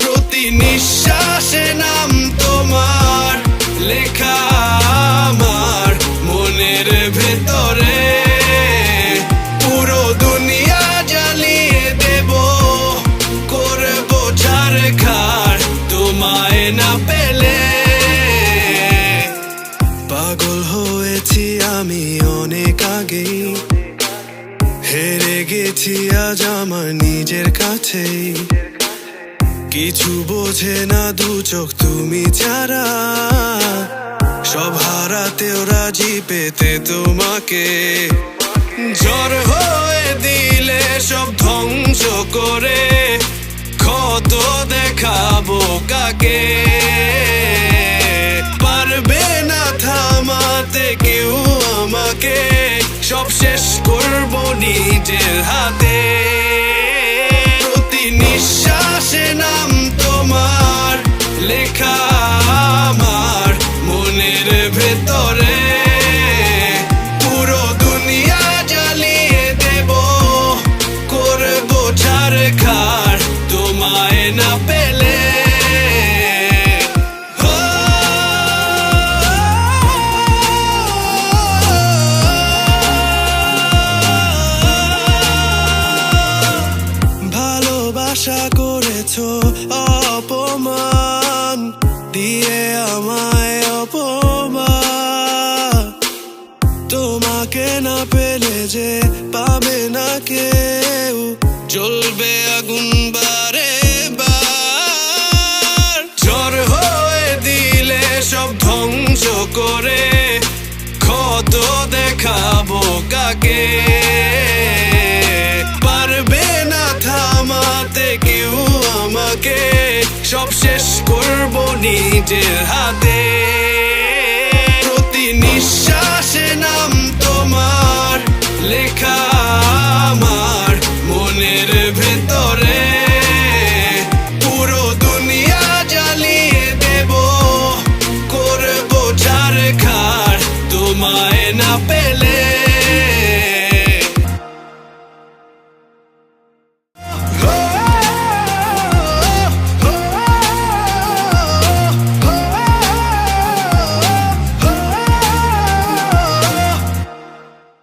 প্রতি নিঃশ্বাসে নাম তোমার লেখা আমার মনের ভেতরে। পুরো দুনিয়া জ্বালিয়ে দেব, করবো ছারখার তোমায় না পেলে। পাগল হয়েছি আমি অনেক আগেই, হেরে গেছি আজ আমার নিজের কাছেই। কিছু বোঝে না দু চোখ তুমি ছাড়া, সব হারাতেও রাজি পেতে তোমাকে। ঝড় হয়ে দিলে সব ধ্বংস করে, ক্ষত দেখাবো কাকে। পারবে না থামাতে কেউ আমাকে, সব শেষ করবো নিজের হাতে। প্রতি নিঃশ্বাসে নাম তোমার লেখা আমার মনের ভেতরে। পুরো দুনিয়া জ্বালিয়ে দেব, করবো ছারখার তোমায় না পেলে। আশা করেছো অপমান দিয়ে আমায়, অপমান। তোমাকে না পেলে যে পাবে না কেউ, জ্বলবে আগুন বারে বার। ঝড় হয়ে দিলে সব ধ্বংস করে, ক্ষত দেখাবো কাকে। পারবে না থামাতে কেউ আমাকে, সব শেষ করবো নিজের হাতে। প্রতি নিঃশ্বাস